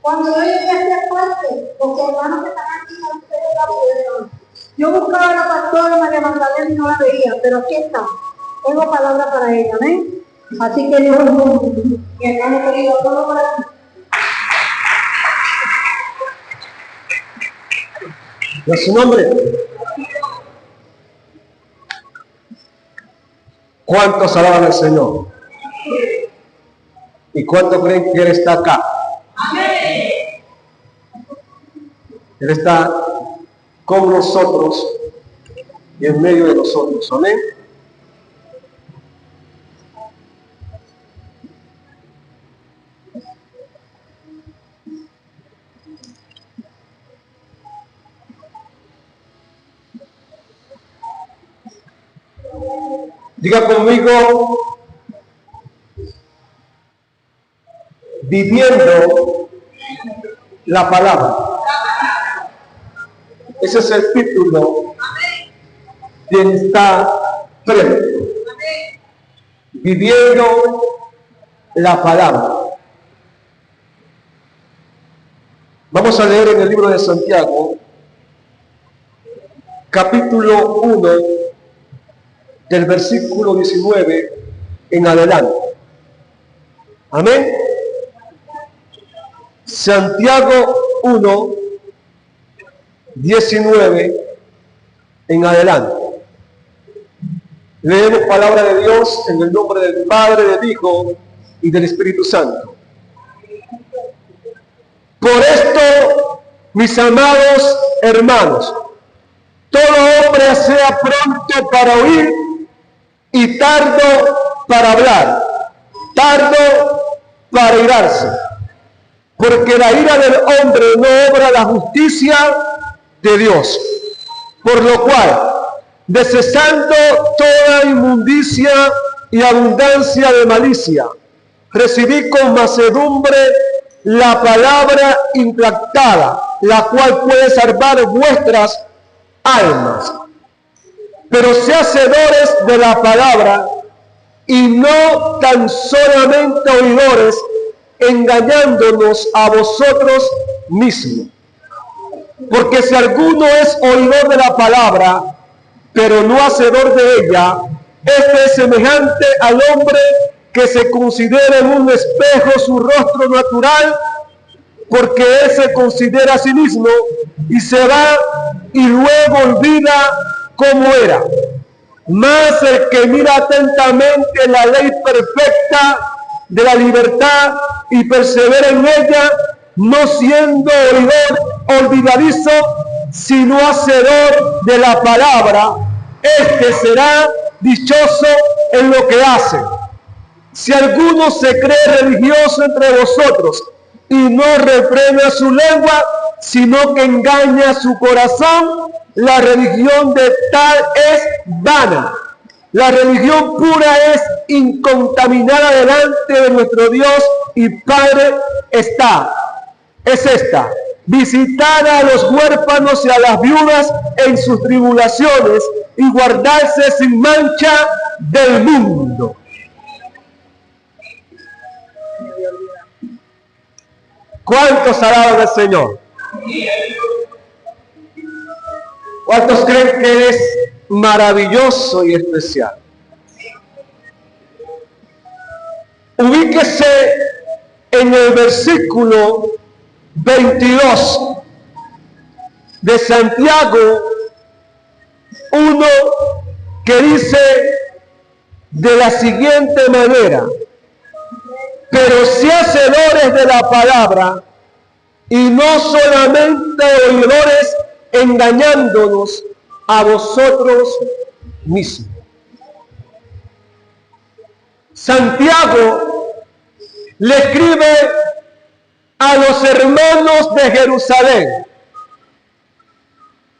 Cuando yo llegué a ser parte, los hermanos que están aquí con ustedes la pudieron. Yo buscaba a la pastora María Magdalena y no la veía, pero aquí está. Tengo palabra para ella, ¿ven? Así que Dios, mi hermano querido, todo para ti. ¿Y a su nombre? ¿Cuántos alaban al Señor? ¿Y cuántos creen que Él está acá? Amén. Él está con nosotros y en medio de nosotros. Amén. Diga conmigo, viviendo la palabra. Ese es el título de esta prédica. Viviendo la palabra. Vamos a leer en el libro de Santiago, capítulo 1, del versículo 19 en adelante. Amén. Santiago 1, 19 en adelante. Leemos palabra de Dios en el nombre del Padre, del Hijo y del Espíritu Santo. Por esto, mis amados hermanos, todo hombre sea pronto para oír y tardo para hablar, tardo para irarse, porque la ira del hombre no obra la justicia de Dios. Por lo cual, desecando toda inmundicia y abundancia de malicia, recibí con mansedumbre la palabra implantada, la cual puede salvar vuestras almas. Pero sé hacedores de la palabra y no tan solamente oidores, engañándonos a vosotros mismos. Porque si alguno es oidor de la palabra, pero no hacedor de ella, este es semejante al hombre que se considera en un espejo su rostro natural, porque él se considera a sí mismo y se va y luego olvida cómo era. Mas el que mira atentamente la ley perfecta de la libertad y persevera en ella, no siendo oidor olvidadizo, sino hacedor de la palabra, este será dichoso en lo que hace. Si alguno se cree religioso entre vosotros y no refrena su lengua, sino que engaña su corazón, la religión de tal es vana. La religión pura es incontaminada delante de nuestro Dios y Padre es esta: visitar a los huérfanos y a las viudas en sus tribulaciones y guardarse sin mancha del mundo. ¿Cuántos alaban al Señor? ¿Cuántos creen que es maravilloso y especial? Ubíquese en el versículo 22 de Santiago 1, que dice de la siguiente manera: pero si hacedores de la palabra y no solamente oidores, engañándonos a vosotros mismos. Santiago le escribe a los hermanos de Jerusalén,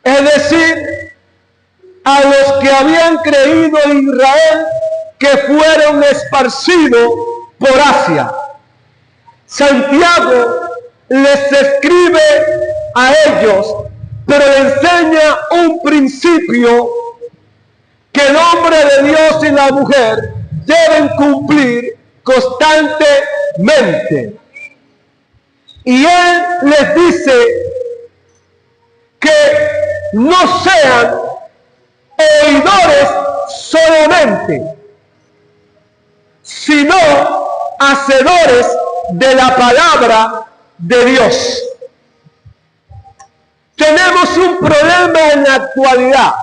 es decir, a los que habían creído en Israel, que fueron esparcidos por Asia. Santiago les escribe a ellos, pero le enseña un principio que el hombre de Dios y la mujer deben cumplir constantemente. Y él les dice que no sean oidores solamente, sino hacedores de la palabra de Dios. Tenemos un problema en la actualidad.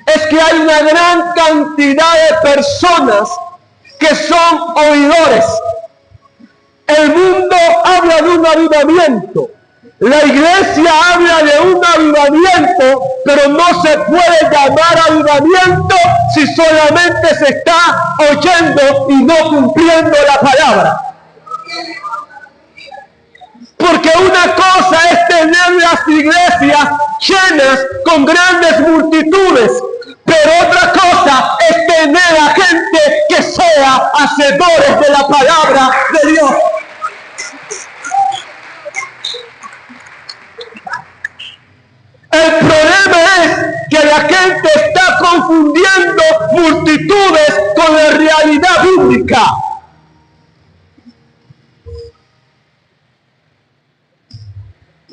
Es que hay una gran cantidad de personas que son oidores. El mundo habla de un avivamiento. La iglesia habla de un avivamiento, pero no se puede llamar avivamiento si solamente se está oyendo y no cumpliendo la palabra. Porque una cosa es tener las iglesias llenas con grandes multitudes, pero otra cosa es tener a gente que sea hacedores de la palabra de Dios. El problema es que la gente está confundiendo multitudes con la realidad bíblica.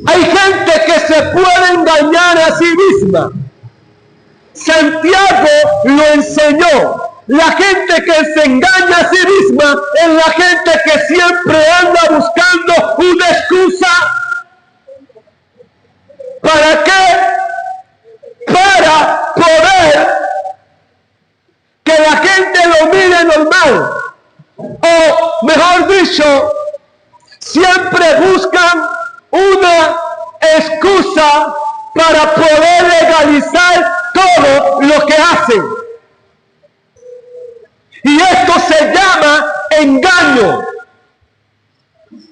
Hay gente que se puede engañar a sí misma. Santiago lo enseñó. La gente que se engaña a sí misma es la gente que siempre anda buscando una excusa. ¿Para qué? Para poder que la gente lo mire normal. O mejor dicho, siempre buscan una excusa para poder legalizar todo lo que hacen. Y esto se llama engaño.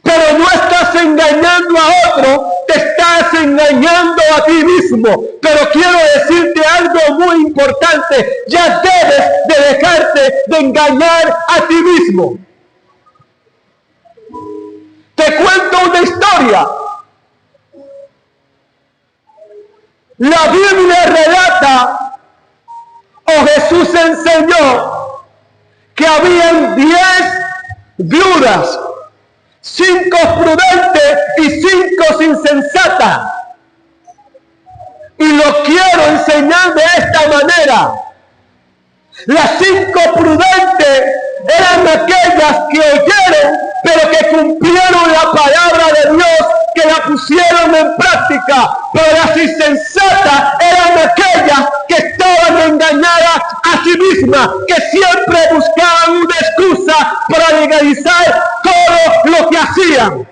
Pero no estás engañando a otro, te estás engañando a ti mismo. Pero quiero decirte algo muy importante: ya debes de dejarte de engañar a ti mismo. Te cuento una historia. La Biblia relata, o Jesús enseñó, que habían 10 viudas, 5 prudentes y 5 insensatas. Y lo quiero enseñar de esta manera. Las 5 prudentes eran aquellas que oyeron, pero que cumplieron la palabra de Dios, que la pusieron en práctica. Pero las insensatas eran aquellas que estaban engañadas a sí mismas, que siempre buscaban una excusa para legalizar todo lo que hacían.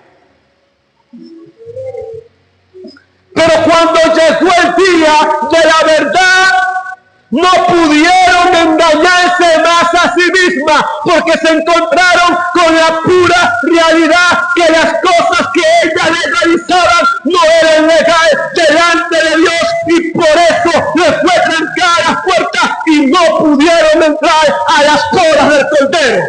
Pero cuando llegó el día de la verdad, no pudieron engañarse más a sí mismas, porque se encontraron con la pura realidad que las cosas que ellas legalizaban no eran legales delante de Dios, y por eso les fue trancada las puertas y no pudieron entrar a las bodas del Cordero.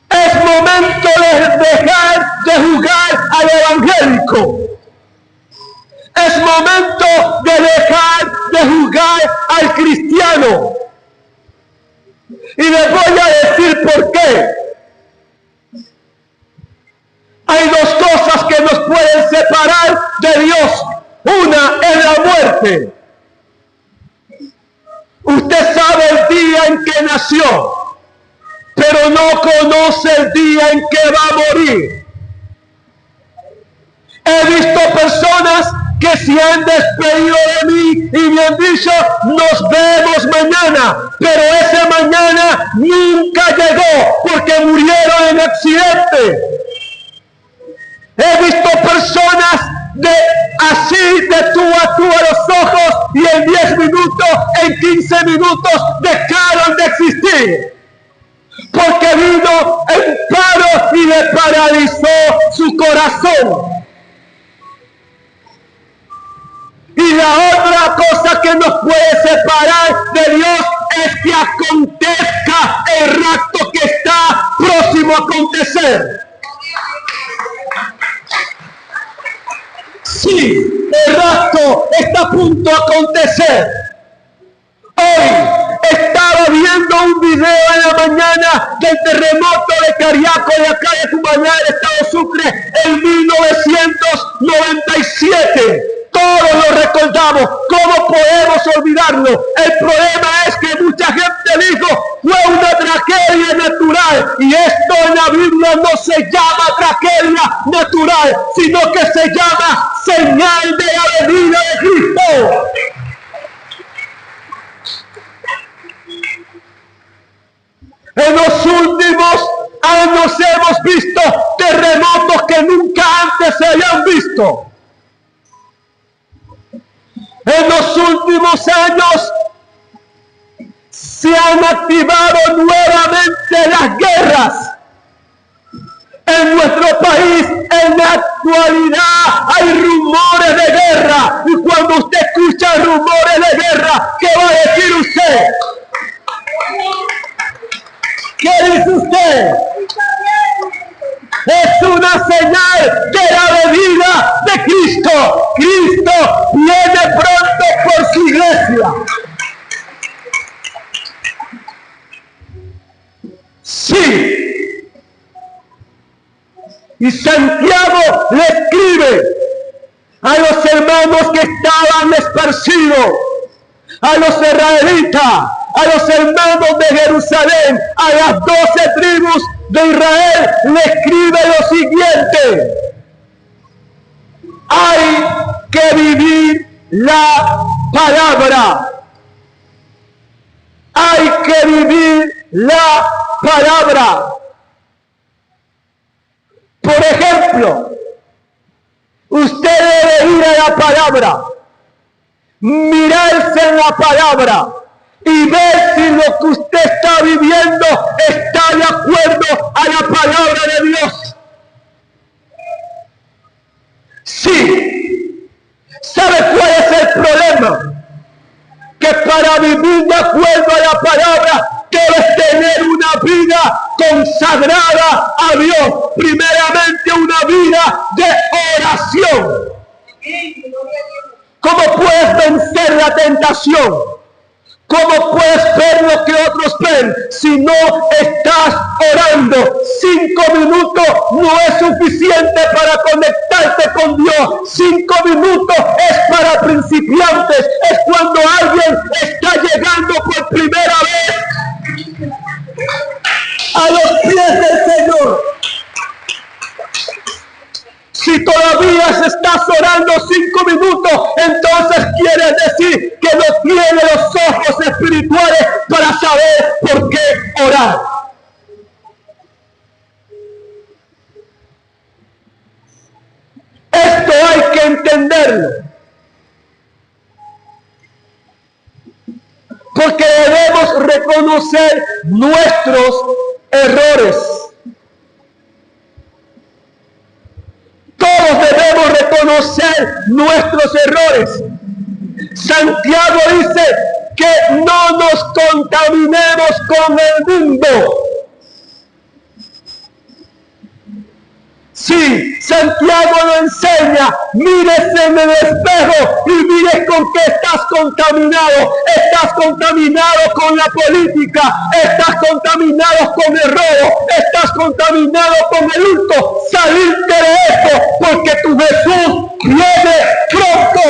Es momento de dejar de jugar al evangélico. Es momento de dejar de jugar al cristiano. Y les voy a decir por qué. Hay 2 cosas que nos pueden separar de Dios. Una es la muerte. Usted sabe el día en que nació, pero no conoce el día en que va a morir. He visto personas que se han despedido de mí y me han dicho: nos vemos mañana, pero ese mañana nunca llegó porque murieron en accidente. He visto personas así de tú a tú a los ojos, y en 10 minutos, en 15 minutos dejaron de existir, porque vino el paro y le paralizó su corazón. Y la otra cosa que nos puede separar de Dios es que acontezca el rapto que está próximo a acontecer. Sí, el rapto está a punto de acontecer. Hoy estaba viendo un video en la mañana del terremoto de Cariaco, de acá de Cumaná, del estado Sucre, en 1997. Todos lo recordamos. ¿Cómo podemos olvidarlo? El problema es que mucha gente dijo, fue una tragedia natural. Y esto en la Biblia no se llama tragedia natural, sino que se llama señal de la venida de Cristo. En los últimos años hemos visto terremotos que nunca antes se habían visto. En los últimos años se han activado nuevamente las guerras. En nuestro país, en la actualidad, hay rumores de guerra. Y cuando usted escucha rumores de guerra, ¿qué va a decir usted? ¿Qué dice usted? Es una señal de la venida de Cristo. Cristo viene pronto por su iglesia. Sí. Y Santiago le escribe a los hermanos que estaban esparcidos, a los israelitas, a los hermanos de Jerusalén, a las 12 tribus de Israel, le escribe lo siguiente: hay que vivir la palabra. Hay que vivir la palabra. Por ejemplo, usted debe ir a la palabra, mirarse en la palabra y ver si lo que usted está viviendo está de acuerdo a la palabra de Dios. Sí. ¿Sabe cuál es el problema? Que para vivir de acuerdo a la palabra debes tener una vida consagrada a Dios. Primeramente una vida de oración. ¿Cómo puedes vencer la tentación? ¿Cómo puedes ver lo que otros ven si no estás orando? 5 minutos no es suficiente para conectarte con Dios. 5 minutos es para principiantes. Es cuando alguien está llegando por primera vez a los pies del Señor. Si todavía estás orando 5 minutos, entonces quiere decir que no tiene los ojos espirituales para saber por qué orar. Esto hay que entenderlo. Porque debemos reconocer nuestros errores. Todos debemos reconocer nuestros errores. Santiago dice que no nos contaminemos con el mundo. Sí, Santiago lo enseña. Mírese en el espejo y mire con qué estás contaminado. Estás contaminado con la política. Estás contaminado con el robo. Estás contaminado con el hurto. Salirte de esto porque tu Jesús viene pronto.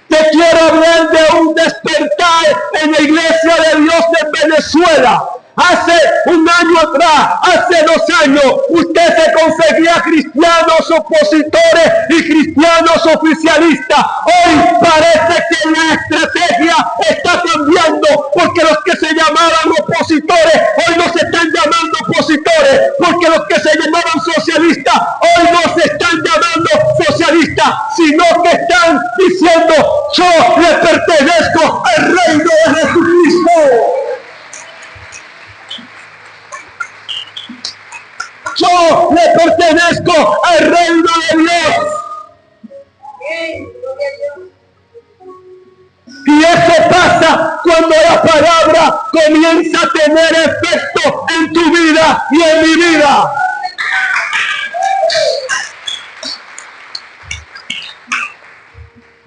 Te quiero hablar de un despertar en la iglesia de Dios de Venezuela. Hace un año atrás, hace 2 años, usted se conseguía cristianos opositores y cristianos oficialistas. Hoy parece que la estrategia está cambiando, porque los que se llamaban opositores, hoy no se están llamando opositores, porque los que se llamaban socialistas, hoy no se están llamando socialistas, sino que están diciendo: yo le pertenezco al reino de Jesucristo. Yo le pertenezco al reino de Dios. Y eso pasa cuando la palabra comienza a tener efecto en tu vida y en mi vida.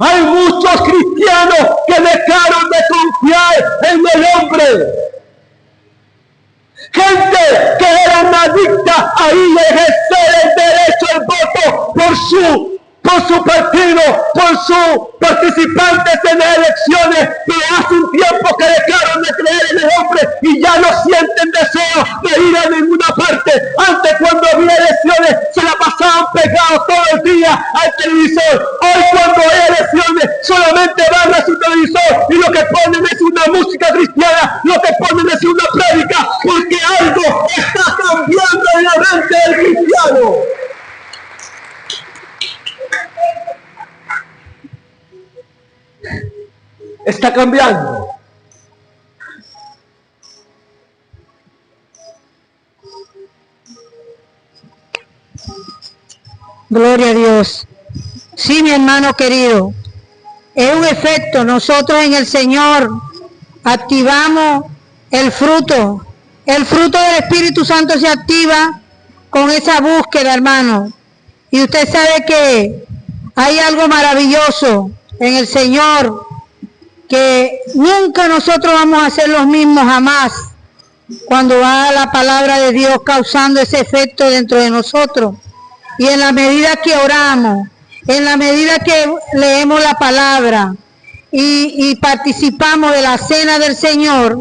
Hay muchos cristianos que dejaron de confiar en el hombre. Gente que eran adicta a ir a ejercer el derecho al voto por su partido, por sus participantes en las elecciones, pero hace un tiempo que dejaron de creer en el hombre y ya no sienten deseo de ir a ninguna parte. Antes, cuando había elecciones, se la pasaban pegados todo el día al televisor. Hoy, cuando hay elecciones, solamente van a su televisor y lo que ponen es una música cristiana, lo que ponen es una prédica, porque algo está cambiando en la mente del cristiano. Está cambiando. Gloria a Dios. Sí, mi hermano querido, es un efecto. Nosotros en el Señor activamos el fruto. El fruto del Espíritu Santo se activa con esa búsqueda, hermano. Y usted sabe que hay algo maravilloso en el Señor, que nunca nosotros vamos a ser los mismos, jamás, cuando va la palabra de Dios causando ese efecto dentro de nosotros. Y en la medida que oramos, en la medida que leemos la palabra y participamos de la cena del Señor,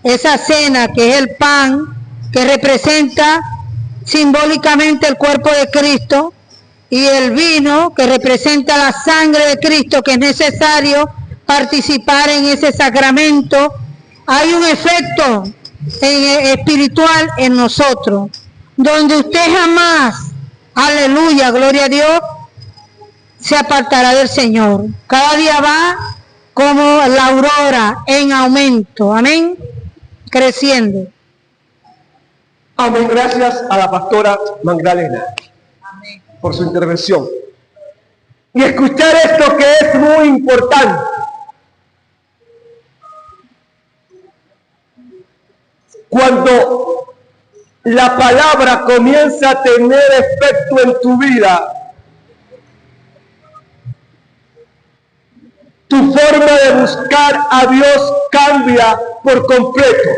esa cena que es el pan, que representa simbólicamente el cuerpo de Cristo, y el vino, que representa la sangre de Cristo, que es necesario participar en ese sacramento, hay un efecto espiritual en nosotros, donde usted jamás, aleluya, gloria a Dios, se apartará del Señor. Cada día va como la aurora en aumento, amén, creciendo. Amén. Gracias a la pastora Magdalena por su intervención. Y escuchar esto que es muy importante. Cuando la palabra comienza a tener efecto en tu vida, tu forma de buscar a Dios cambia por completo.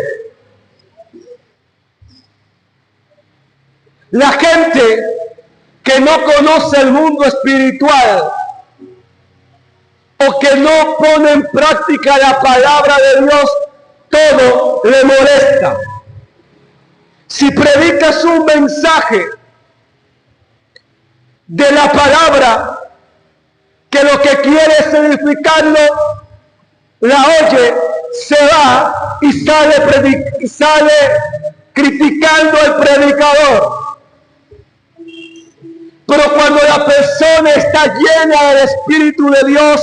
La gente que no conoce el mundo espiritual o que no pone en práctica la palabra de Dios, todo le molesta. Si predicas un mensaje de la palabra que lo que quiere es edificarlo, la oye, se va y sale criticando al predicador. Pero cuando la persona está llena del Espíritu de Dios,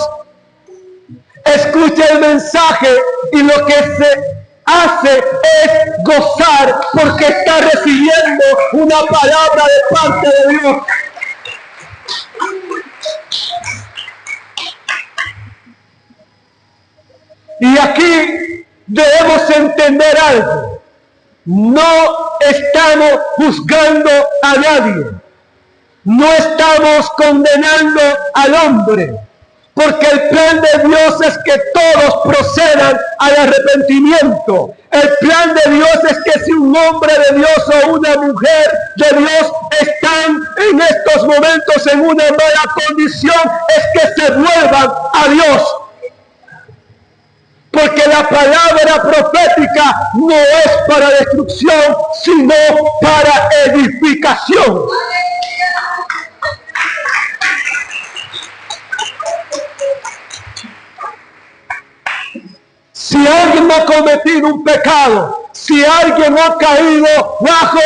escucha el mensaje y lo que se hace es gozar porque está recibiendo una palabra de parte de Dios. Y aquí debemos entender algo. No estamos juzgando a nadie. No estamos condenando al hombre, porque el plan de Dios es que todos procedan al arrepentimiento. El plan de Dios es que si un hombre de Dios o una mujer de Dios están en estos momentos en una mala condición, es que se vuelvan a Dios. Porque la palabra profética no es para destrucción, sino para edificación. Si alguien ha cometido un pecado, si alguien ha caído bajo,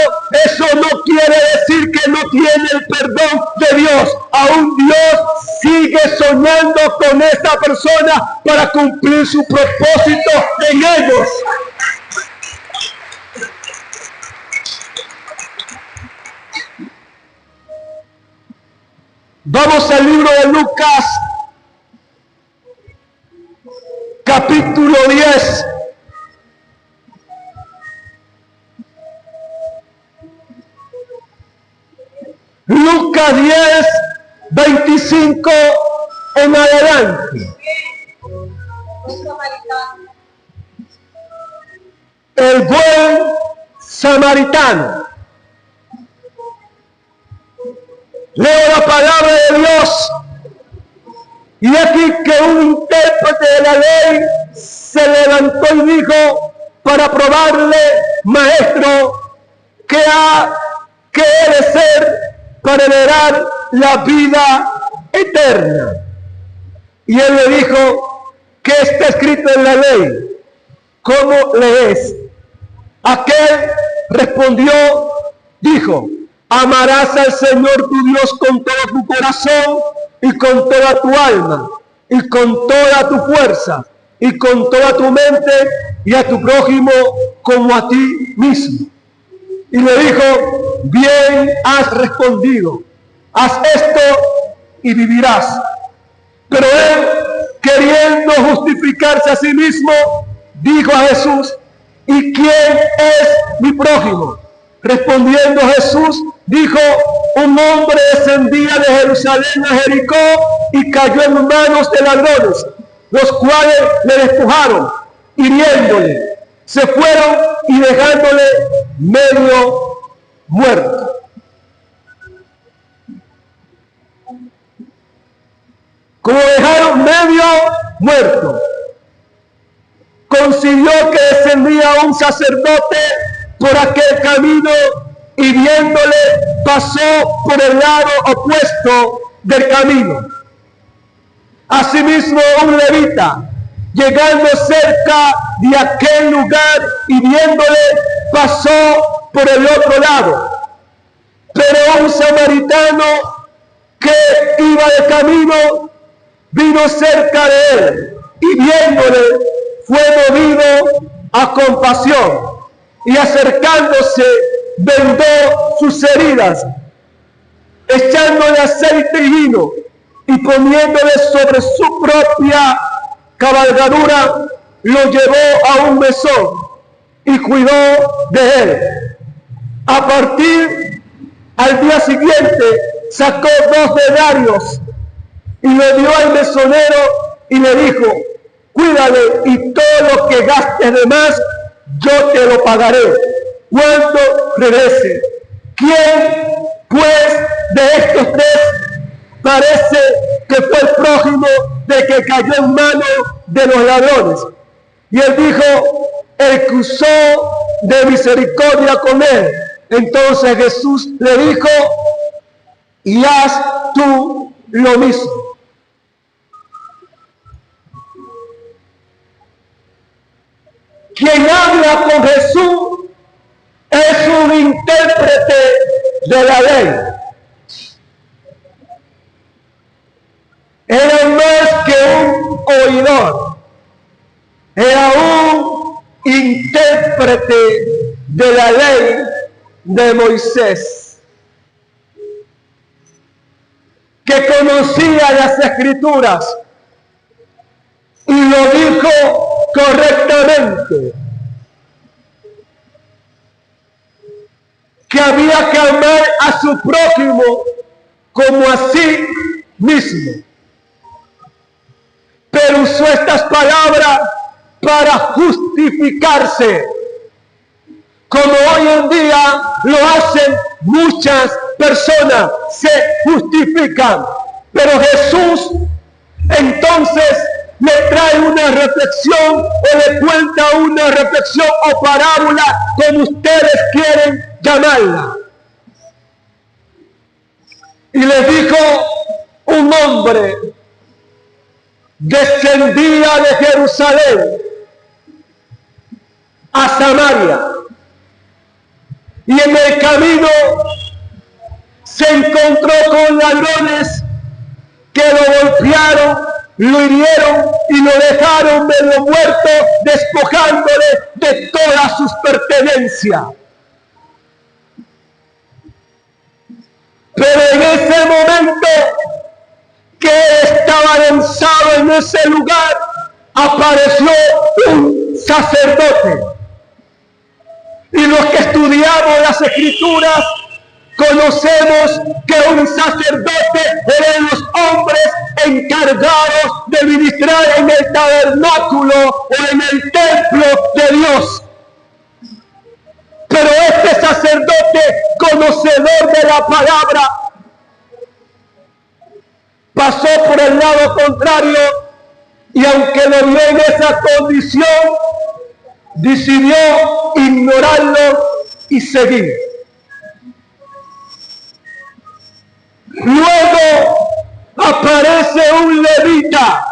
eso no quiere decir que no tiene el perdón de Dios. Aún Dios sigue soñando con esa persona para cumplir su propósito en ellos. Vamos al libro de Lucas, capítulo 10. Lucas 10, 25 en adelante. El buen samaritano. Leo la palabra de Dios y aquí que un intérprete de la ley se levantó y dijo para probarle: maestro, ¿qué he de ser para heredar la vida eterna? Y él le dijo: ¿qué está escrito en la ley? ¿Cómo lees? Aquel respondió, dijo: amarás al Señor tu Dios con todo tu corazón y con toda tu alma y con toda tu fuerza y con toda tu mente, y a tu prójimo como a ti mismo. Y le dijo: bien has respondido, haz esto y vivirás. Pero él, queriendo justificarse a sí mismo, dijo a Jesús: ¿y quién es mi prójimo? Respondiendo Jesús, dijo: un hombre descendía de Jerusalén a Jericó y cayó en manos de ladrones, los cuales le despojaron, hiriéndole. Se fueron y dejándole medio muerto. Como dejaron medio muerto, consiguió que descendía un sacerdote por aquel camino y viéndole pasó por el lado opuesto del camino. Asimismo un levita, llegando cerca de aquel lugar y viéndole, pasó por el otro lado. Pero un samaritano que iba de camino vino cerca de él y viéndole fue movido a compasión y acercándose vendó sus heridas, echándole aceite y vino y poniéndole sobre su propia cabalgadura, lo llevó a un mesón y cuidó de él. A partir al día siguiente sacó 2 denarios y lo dio al mesonero y le dijo: cuídale y todo lo que gastes de más yo te lo pagaré cuando regrese. ¿Quién pues de estos 3 parece que fue el prójimo de que cayó en manos de los ladrones? Y él dijo: el que usó de misericordia con él. Entonces Jesús le dijo: y haz tú lo mismo. Quien habla con Jesús es un intérprete de la ley. Era más que un oidor, era un intérprete de la ley de Moisés, que conocía las Escrituras y lo dijo correctamente, que había que amar a su prójimo como a sí mismo. Pero usó estas palabras para justificarse, como hoy en día lo hacen muchas personas, se justifican. Pero Jesús entonces le trae una reflexión o le cuenta una reflexión o parábola, como ustedes quieren llamarla. Y le dijo: un hombre descendía de Jerusalén a Samaria y en el camino se encontró con ladrones que lo golpearon, lo hirieron y lo dejaron medio muerto, despojándole de todas sus pertenencias. Pero en ese momento que estaba lanzado en ese lugar, apareció un sacerdote. Y los que estudiamos las Escrituras conocemos que un sacerdote eran los hombres encargados de ministrar en el tabernáculo o en el templo de Dios. Pero este sacerdote, conocedor de la palabra, pasó por el lado contrario y aunque lo vio en esa condición, decidió ignorarlo y seguir. Luego aparece un levita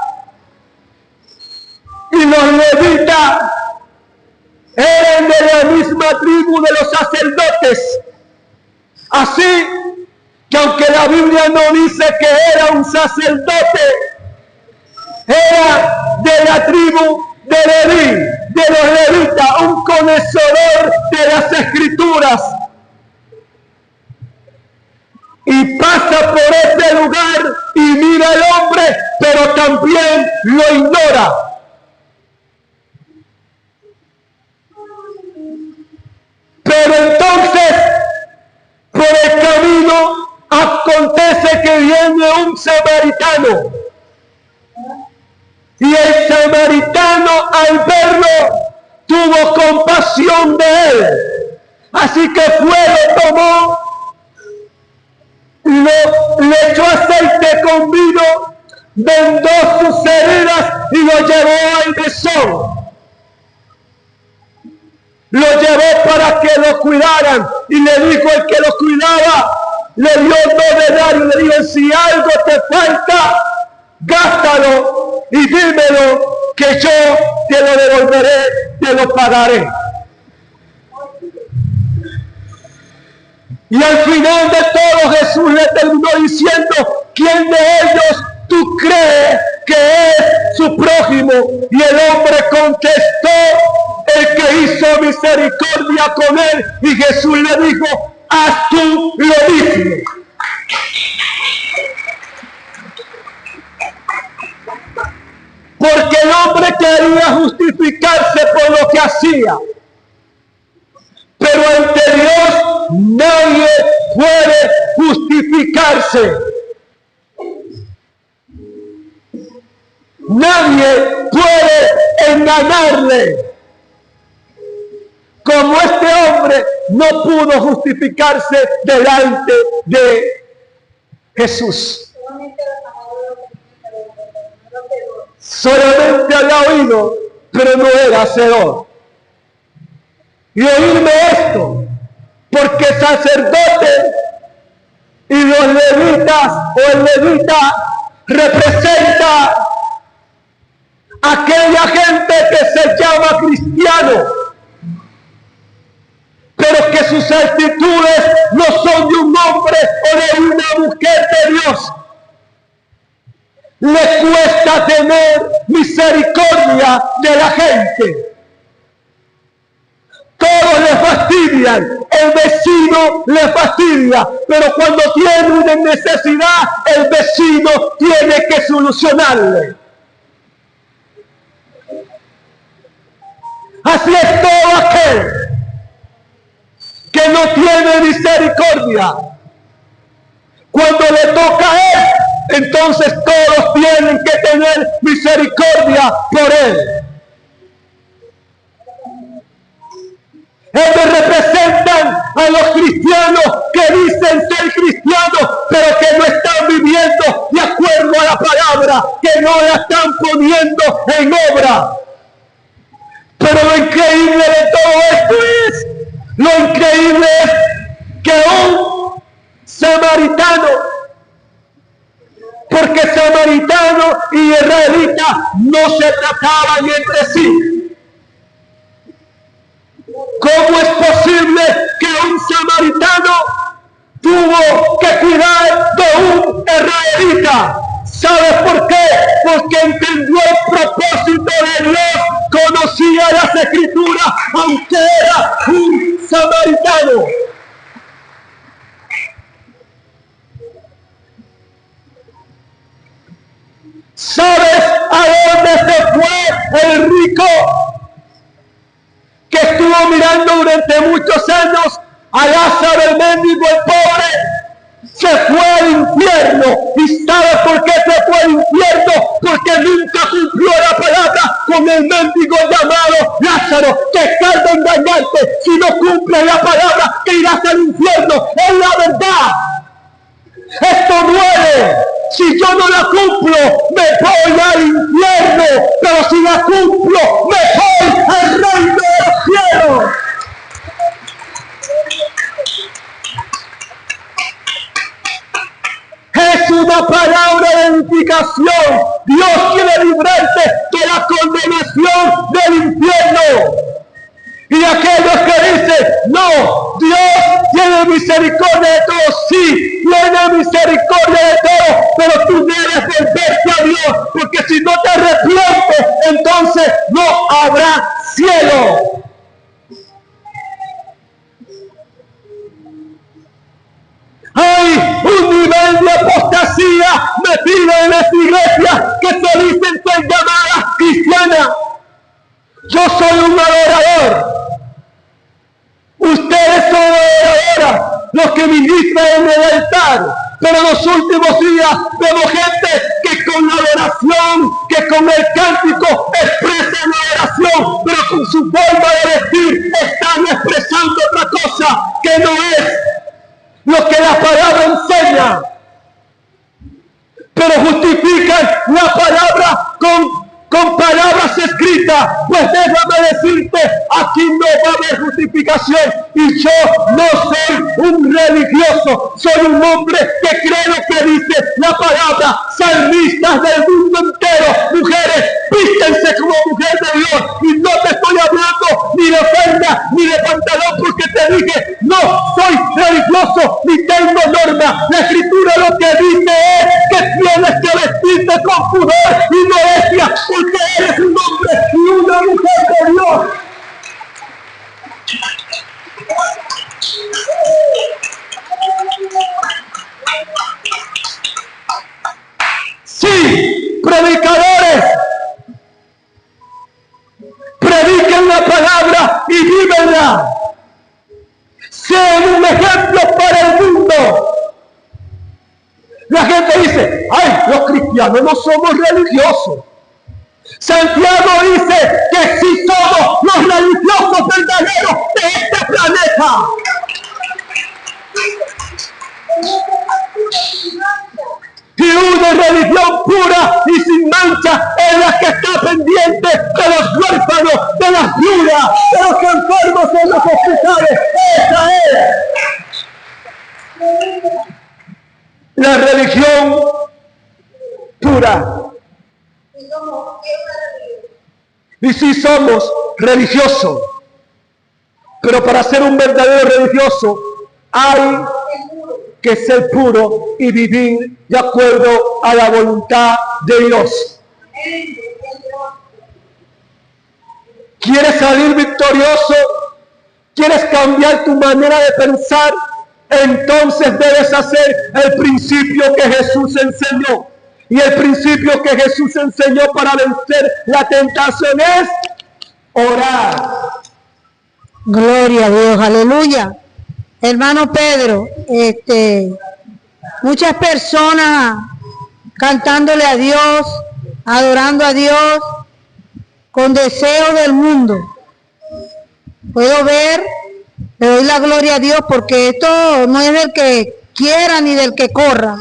y los levitas eran de la misma tribu de los sacerdotes. Así que aunque la Biblia no dice que era un sacerdote, era de la tribu de Leví, de los levitas, un conocedor de las escrituras. Y pasa por ese lugar y mira al hombre, pero también lo ignora. Pero entonces, por el camino, acontece que viene un samaritano. Y el samaritano, al verlo, tuvo compasión de él. Así que fue, lo tomó, le echó aceite con vino, vendó sus heridas y lo llevó al mesón. Lo llevó para que lo cuidaran y le dijo el que lo cuidaba, le dio 2 denarios, le dijo: si algo te falta, gástalo y dímelo que yo te lo devolveré, te lo pagaré. Y al final de todo Jesús le terminó diciendo: ¿quién de ellos tú crees que es su prójimo? Y el hombre contestó: el que hizo misericordia con él. Y Jesús le dijo: haz tú lo mismo. Porque el hombre quería justificarse por lo que hacía. Pero ante Dios nadie puede justificarse. Nadie puede engañarle. Como este hombre no pudo justificarse delante de Jesús. Solamente había oído, pero no era hacedor. Y oírme esto, porque sacerdote y los levitas o el levita representa aquella gente que se llama cristiano, pero que sus actitudes no son de un hombre o de una mujer de Dios. Le cuesta tener misericordia de la gente. Todos le fastidian, el vecino le fastidia, pero cuando tiene una necesidad, el vecino tiene que solucionarle. Así es todo aquel que no tiene misericordia. Cuando le toca a él, entonces todos tienen que tener misericordia por él. Ellos representan a los cristianos que dicen ser cristianos, pero que no están viviendo de acuerdo a la palabra, que no la están poniendo en obra. Pero lo increíble de todo esto es, lo increíble es que un samaritano, porque samaritano y israelita no se trataban entre sí. ¿Cómo es posible que un samaritano tuvo que cuidar de un israelita? ¿Sabes por qué? Porque entendió el propósito de Dios, conocía las escrituras, aunque era un samaritano. ¿Sabes a dónde se fue el rico? Que estuvo mirando durante muchos años A Lázaro, el mendigo, el pobre, se fue al infierno. ¿Y sabe por qué se fue al infierno? Porque nunca cumplió la palabra con el mendigo llamado Lázaro, que tarda en engañarte. Si no cumple la palabra, que irás al infierno. Es la verdad. Esto duele. Si yo no la cumplo, me voy al infierno. Pero si la cumplo, me voy al reino de los cielos. Es una palabra de edificación. Dios quiere librarte de la condenación del infierno. Y aquellos que dicen, no, Dios tiene misericordia de todos, sí, tiene misericordia de todos, pero tú debes volverte a Dios, porque si no te arrepientes, entonces no habrá cielo. Hay un nivel de apostasía metido en esta iglesia que se dicen ser llamadas cristianas. Yo soy un adorador. Ustedes son adoradoras, los que ministran en el altar. Pero en los últimos días vemos gente que con la adoración, que con el cántico expresan la adoración, pero con su forma de vestir están expresando otra cosa que no es lo que la palabra enseña. Pero justifican la palabra con palabras escritas. Pues déjame decirte, aquí no va a haber justificación. Y yo no soy un religioso, soy un hombre que cree lo que dice la palabra. Salmistas del mundo entero, mujeres, vístense como mujer de Dios. Y no te estoy hablando ni de ofrenda ni de pantalón, porque te dije, no soy religioso ni tengo norma. La escritura lo que dice es que tienes que vestirte con pudor y modestia, porque eres un hombre y una mujer de Dios. Sí, predicadores, prediquen la palabra y vívenla. Sean un ejemplo para el mundo. La gente dice, ay, los cristianos no somos religiosos. Santiago dice que sí somos los religiosos verdaderos de este planeta. Y una religión pura y sin mancha es la que está pendiente de los huérfanos, de las viudas, de los enfermos en los hospitales. Esa es la religión pura. Y sí somos religiosos, pero para ser un verdadero religioso hay que ser puro y vivir de acuerdo a la voluntad de Dios. ¿Quieres salir victorioso? ¿Quieres cambiar tu manera de pensar? Entonces debes hacer el principio que Jesús enseñó. Y el principio que Jesús enseñó para vencer la tentación es orar. Gloria a Dios, aleluya. Hermano Pedro, muchas personas cantándole a Dios, adorando a Dios, con deseo del mundo. Puedo ver, le doy la gloria a Dios, porque esto no es del que quiera ni del que corra,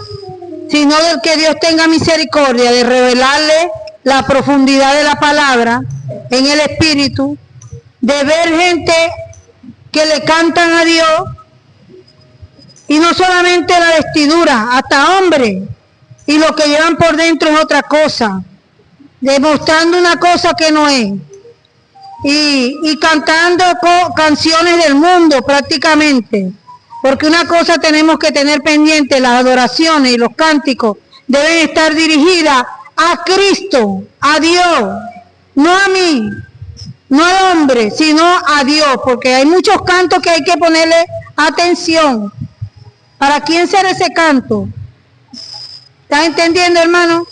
sino del que Dios tenga misericordia de revelarle la profundidad de la palabra en el espíritu, de ver gente que le cantan a Dios, y no solamente la vestidura, hasta hombres, y lo que llevan por dentro es otra cosa, demostrando una cosa que no es, y cantando canciones del mundo prácticamente. Porque una cosa tenemos que tener pendiente, las adoraciones y los cánticos deben estar dirigidas a Cristo, a Dios, no a mí, no al hombre, sino a Dios, porque hay muchos cantos que hay que ponerle atención. ¿Para quién será ese canto? ¿Estás entendiendo, hermano?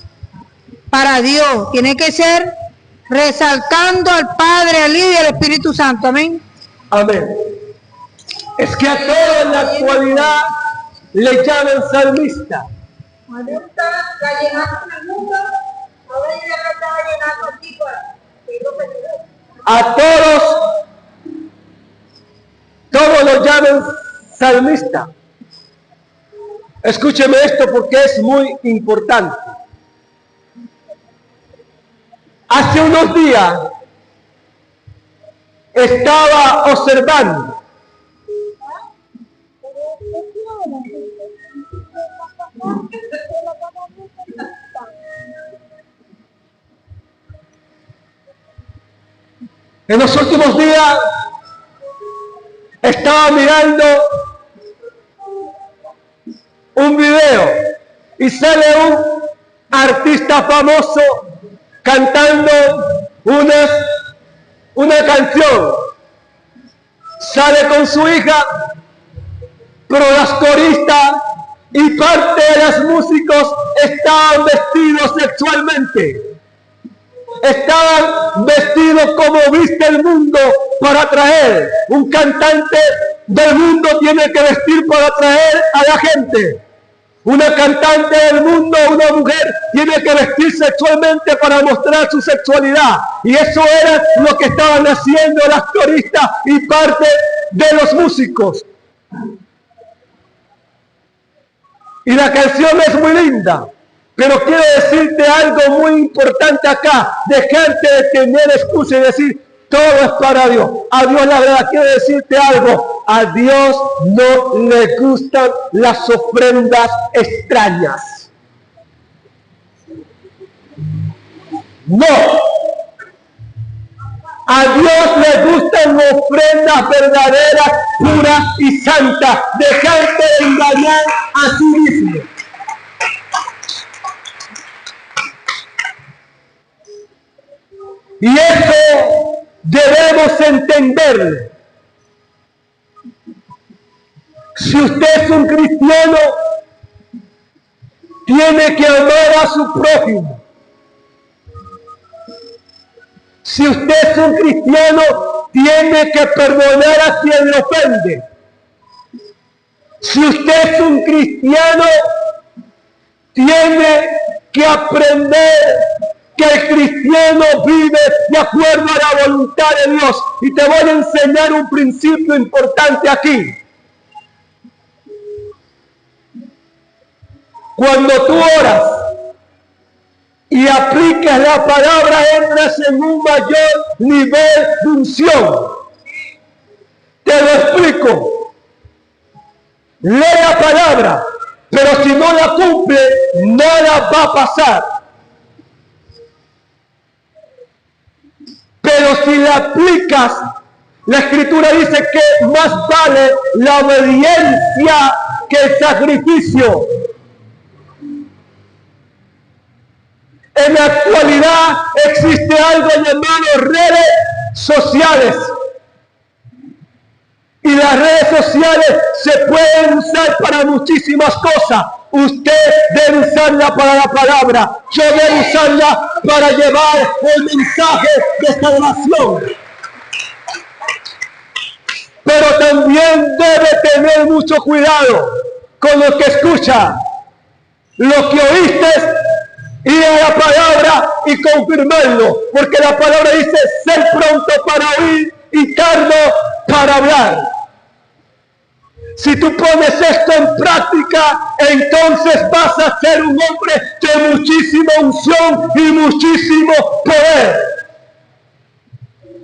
Para Dios, tiene que ser resaltando al Padre, al Hijo y al Espíritu Santo, amén. Amén. Es que a todos en la actualidad le llaman salmista. Ahorita la llenaron el mundo, ahora ya la está llenando aquí para A todos los llaman salmista. Escúcheme esto porque es muy importante. Hace unos días estaba observando en los últimos días estaba mirando un video y sale un artista famoso cantando una canción. Sale con su hija, pero las coristas y parte de los músicos estaban vestidos sexualmente. Estaban vestidos como viste el mundo para atraer. Un cantante del mundo tiene que vestir para atraer a la gente. Una cantante del mundo, una mujer, tiene que vestir sexualmente para mostrar su sexualidad. Y eso era lo que estaban haciendo las coristas y parte de los músicos. Y la canción es muy linda. Pero quiero decirte algo muy importante acá. Dejarte de tener excusa y decir, todo es para Dios. A Dios la verdad, quiero decirte algo. A Dios no le gustan las ofrendas extrañas. No. A Dios le gustan ofrendas verdaderas, puras y santas. Dejarte de engañar a sí mismo. Y eso debemos entender. Si usted es un cristiano, tiene que amar a su prójimo. Si usted es un cristiano, tiene que perdonar a quien le ofende. Si usted es un cristiano, tiene que aprender que el cristiano vive de acuerdo a la voluntad de Dios. Y te voy a enseñar un principio importante aquí. Cuando tú oras y aplicas la palabra, entras en un mayor nivel de unción. Te lo explico. Lee la palabra, pero si no la cumple, nada va a pasar. Pero si la aplicas, la Escritura dice que más vale la obediencia que el sacrificio. En la actualidad existe algo llamado redes sociales. Y las redes sociales se pueden usar para muchísimas cosas. Usted debe usarla para la palabra. Yo debo usarla para llevar el mensaje de salvación. Pero también debe tener mucho cuidado con lo que escucha. Lo que oíste, ir a la palabra y confirmarlo. Porque la palabra dice, ser pronto para oír y tardo para hablar. Si tú pones esto en práctica, entonces vas a ser un hombre de muchísima unción y muchísimo poder.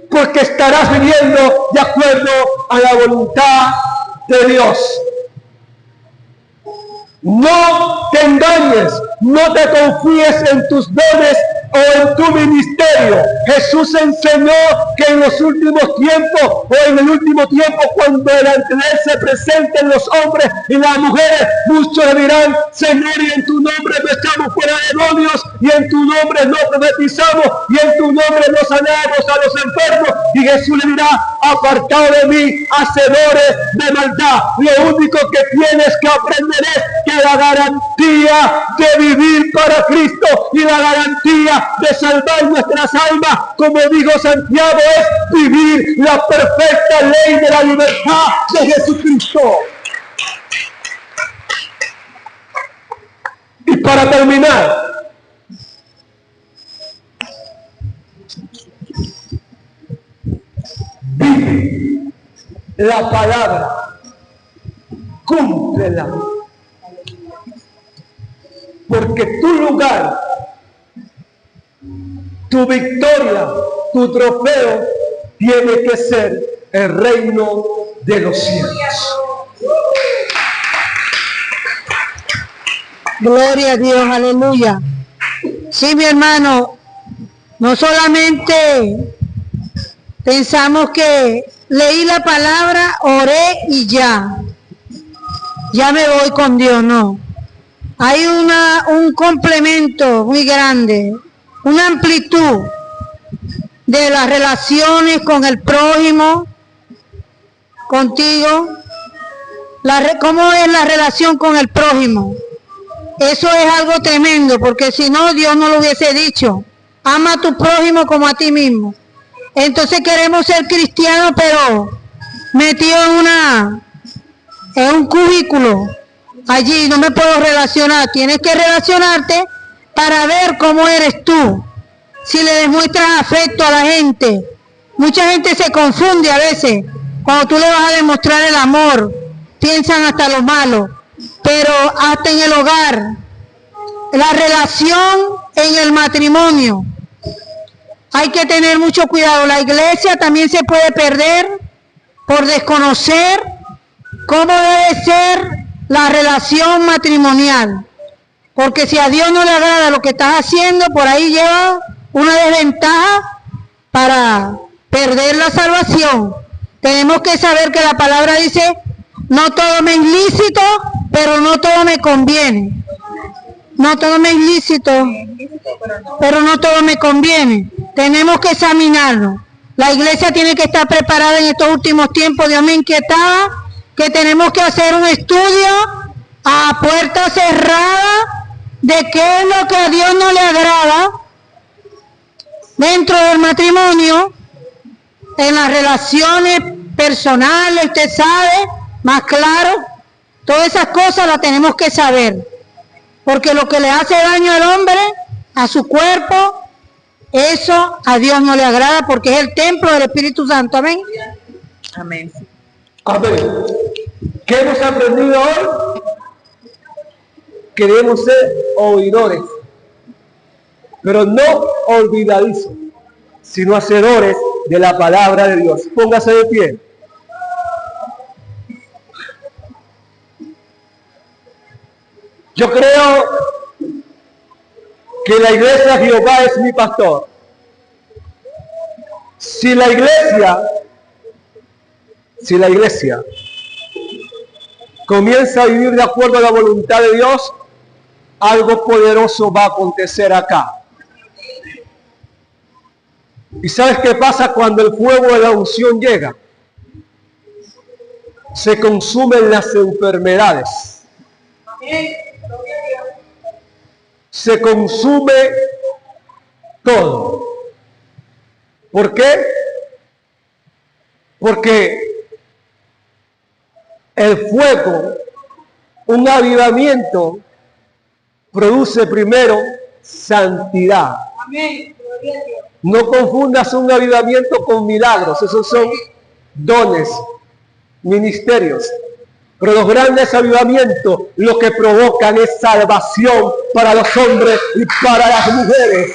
Porque estarás viviendo de acuerdo a la voluntad de Dios. No te engañes, no te confíes en tus dones o en tu ministerio. Jesús enseñó que en los últimos tiempos o en el último tiempo, cuando delante de Él se presenten los hombres y las mujeres, muchos le dirán, Señor, y en tu nombre no echamos fuera demonios, y en tu nombre no profetizamos, y en tu nombre no sanamos a los enfermos. Y Jesús le dirá, apartado de mí, hacedores de maldad. Lo único que tienes que aprender es que que la garantía de vivir para Cristo y la garantía de salvar nuestras almas, como dijo Santiago, es vivir la perfecta ley de la libertad de Jesucristo. Y para terminar, vive la palabra, cúmplela, porque tu lugar, tu victoria, tu trofeo tiene que ser el reino de los cielos. Gloria a Dios, aleluya. Sí, mi hermano, no solamente pensamos que leí la palabra, oré y ya me voy con Dios, no. Hay un complemento muy grande, una amplitud de las relaciones con el prójimo, contigo. ¿Cómo es la relación con el prójimo? Eso es algo tremendo, porque si no, Dios no lo hubiese dicho. Ama a tu prójimo como a ti mismo. Entonces queremos ser cristianos, pero metidos en un cubículo. Allí no me puedo relacionar. Tienes que relacionarte para ver cómo eres tú. Si le demuestras afecto a la gente. Mucha gente se confunde a veces. Cuando tú le vas a demostrar el amor, piensan hasta lo malo. Pero hasta en el hogar, la relación en el matrimonio, hay que tener mucho cuidado. La iglesia también se puede perder por desconocer cómo debe ser la relación matrimonial. Porque si a Dios no le agrada lo que estás haciendo, por ahí lleva una desventaja para perder la salvación. Tenemos que saber que la palabra dice, no todo me es lícito, pero no todo me conviene. No todo me es lícito, pero no todo me conviene. Tenemos que examinarnos. La iglesia tiene que estar preparada en estos últimos tiempos. Dios me inquietaba que tenemos que hacer un estudio a puerta cerrada de qué es lo que a Dios no le agrada dentro del matrimonio, en las relaciones personales, usted sabe, más claro, todas esas cosas las tenemos que saber, porque lo que le hace daño al hombre, a su cuerpo, eso a Dios no le agrada, porque es el templo del Espíritu Santo. Amén. Amén. Amén. ¿Qué hemos aprendido hoy? Que debemos ser oidores, pero no olvidadizos, sino hacedores de la palabra de Dios. Póngase de pie. Yo creo que la iglesia de Jehová es mi pastor. Si la iglesia comienza a vivir de acuerdo a la voluntad de Dios, algo poderoso va a acontecer acá. ¿Y sabes qué pasa cuando el fuego de la unción llega? Se consumen las enfermedades. Se consume todo. ¿Por qué? Porque el fuego, un avivamiento, produce primero santidad. No confundas un avivamiento con milagros, esos son dones, ministerios. Pero los grandes avivamientos lo que provocan es salvación para los hombres y para las mujeres.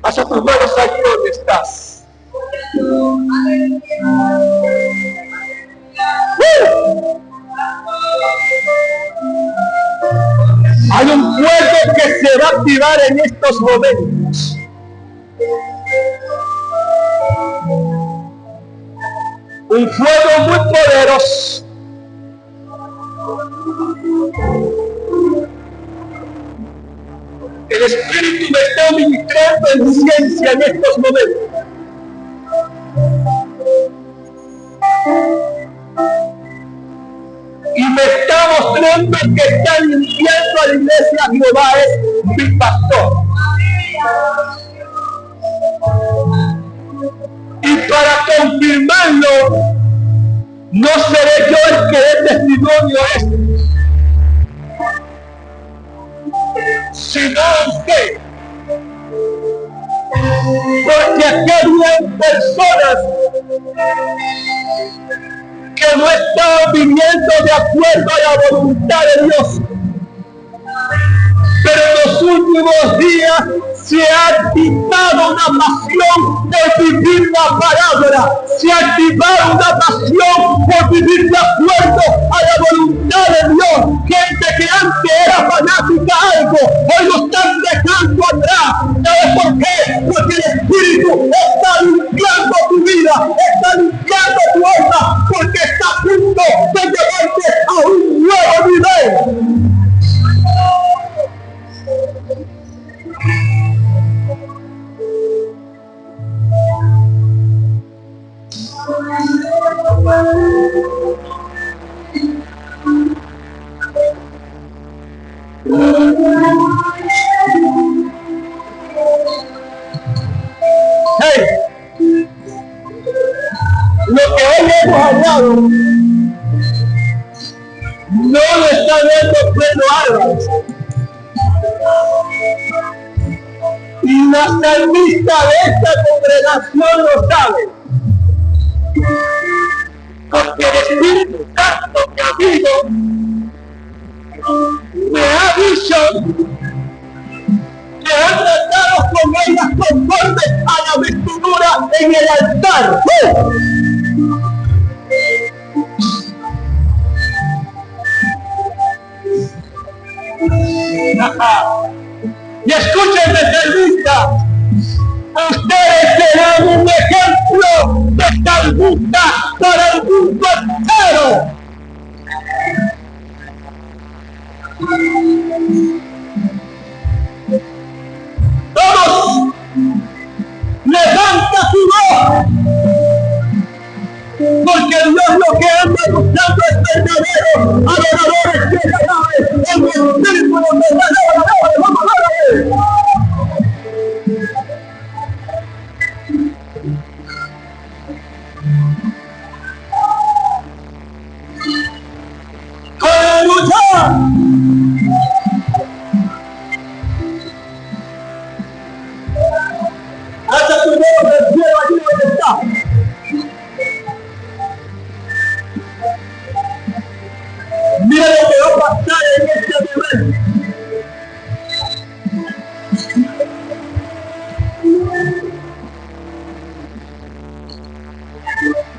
Haz tus manos allí donde estás. Hay un fuego que se va a activar en estos momentos. Un fuego muy poderoso. El Espíritu me está ministrando en ciencia en estos momentos. tremendo que está limpiando a la iglesia Jehová es mi pastor. Y para confirmarlo, no seré yo el que dé testimonio a esto, sino usted. Porque aquí había personas que no estaban viviendo de acuerdo a la voluntad de Dios. Pero en los últimos días se ha activado una pasión por vivir la palabra. Se ha activado una pasión por vivir de acuerdo a la voluntad de Dios. Gente que antes era fanática a algo, hoy lo están dejando atrás. ¿Sabes por qué? Porque el Espíritu está limpiando tu vida, está limpiando tu alma, porque está a punto de llevarte a un nuevo nivel. Hey, lo que hoy hemos hablado no lo está viendo Pedro Álvarez. Y la salmista de esta congregación lo sabe. Porque el Espíritu Santo, mi amigo, me ha dicho que han tratado con ellas conforme a la vestidura en el altar. Y escúchenme, salmista, ustedes serán un ejemplo de salmista para el mundo entero. Todos, levanta tu voz, porque Dios lo que anda buscando es verdaderos adoradores que le alaben en el espíritu donde está la palabra. Vamos a ver. ¡Aleluya! Hasta tu dedo del cielo allí donde está. Mira lo que va a pasar en este momento.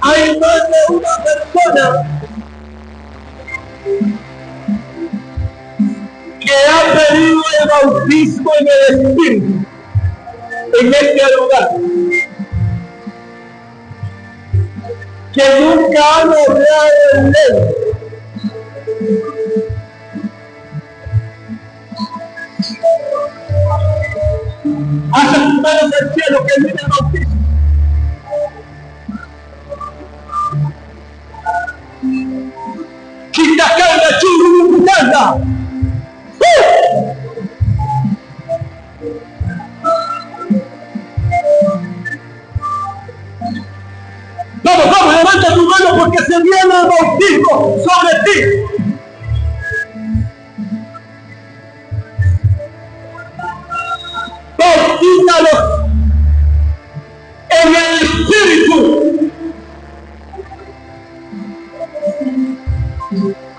Hay más de una persona que ha pedido el bautismo en el Espíritu en este lugar, que nunca han hablado en lengua. Hasta tus manos al cielo que viene el bautismo. Quita carga, churu, carga. Vamos, levanta tu mano porque se viene el bautismo sobre ti. Bautízalos en el Espíritu.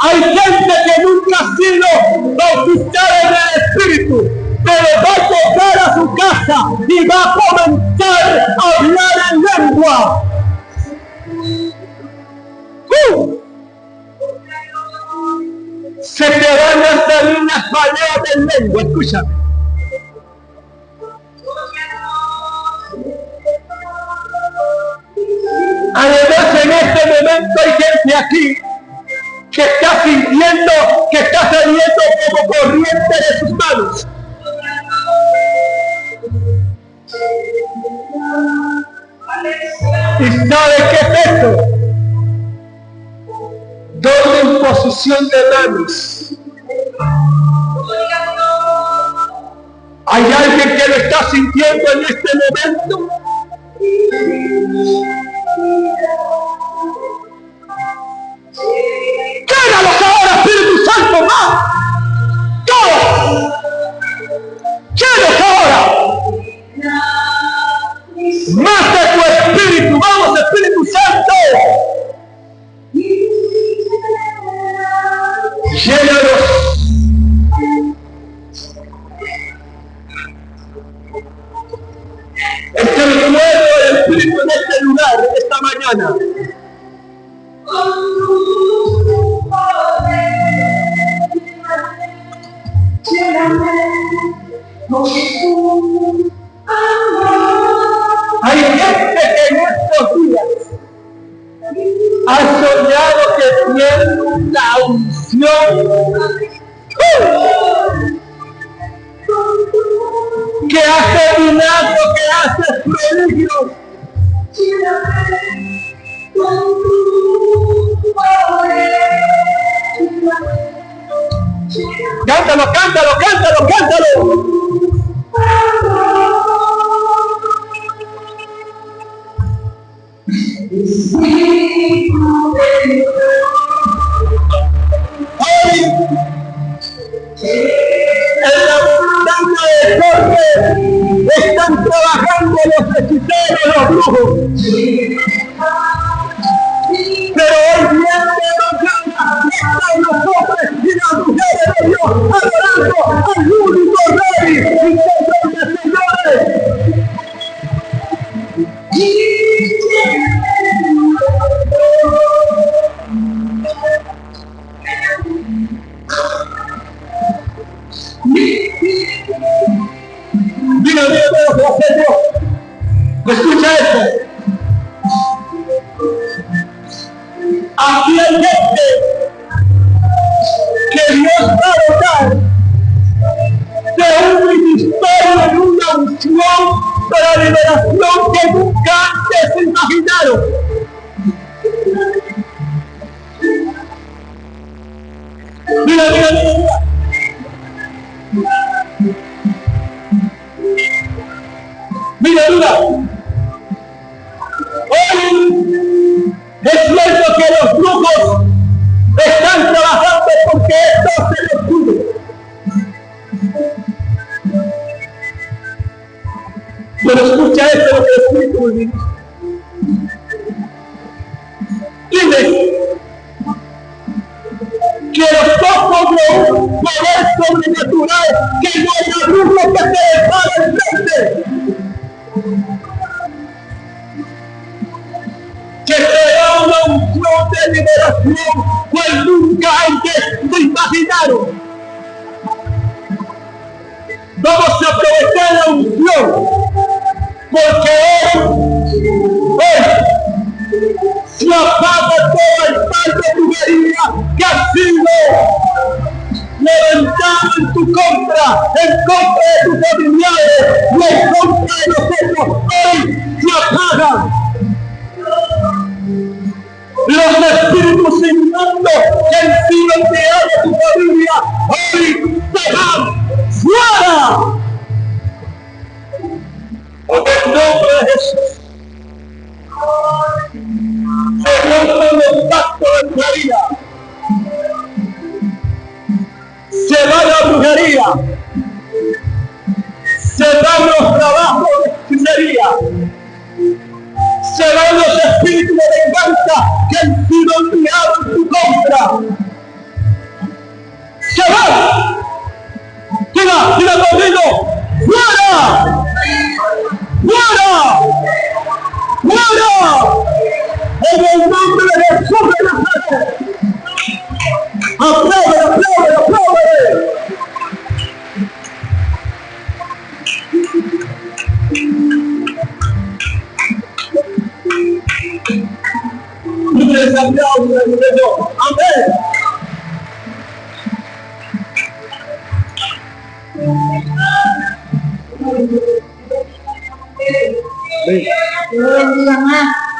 Hay gente que nunca ha sido bautizada en el Espíritu, pero va a llegar a su casa y va a comenzar a hablar en lengua. Se te van a salir las palabras en lengua, escúchame. Además, en este momento hay gente aquí que está sintiendo que está saliendo como corriente de sus manos. ¿Y sabes qué es esto? Dolor imposible. posición de manos. ¿Hay alguien que lo está sintiendo en este momento? ¡Quédalos ahora, Espíritu Santo! ¡Más! ¡Todos! ¡Quédalos ahora! ¡Más de tu Espíritu! ¡Vamos, Espíritu Santo! ¡Llénalos! Este recuerdo del Espíritu en este lugar, en esta mañana. Hay gente que en estos días ha soñado que tiene la unción que hace milagros, que hace prodigios. Cántalo, cántalo, cántalo, cántalo. Hoy, en la abundancia de Jorge, están trabajando los hechiceros, los brujos. Pero hoy viene están los hombres y las mujeres de Dios adorando al único Rey y Señor de señores. Mira, lo que hace Dios. Escucha esto. Aquí hay gente que Dios va a dotar de un ministerio, de una unción para liberación que nunca antes se imaginaron. Mira, mira, mira, mira. Mira, mira. Hoy es cierto que los brujos están trabajando porque esto se les cubre. Pero escucha esto lo que el Espíritu me dice. Dime que los ojos de poder sobrenatural que no hay brujo que se les para el frente. Que será una unción de liberación cual nunca antes se imaginaron. Vamos a aprovechar la unción, porque hoy se apaga todo el mal de brujería que ha sido levantado en tu contra, en contra de tus familiares y en contra de nosotros. Hoy se apaga. Los espíritus inmundos que han sido enviados a tu familia hoy se van fuera. En el nombre de Jesús se rompen los pactos de brujería, se va la brujería, se van los trabajos de hechicería, se van los espíritus de venganza que han sido enviados en tu contra. Se van. Diga conmigo, ¡fuera! ¡Fuera! ¡Fuera! En el nombre de Jesús de Nazaret. ¡Aplaude, aplaude, aplaude! Les aplaudo, Señor. Amén. Dios bendiga más.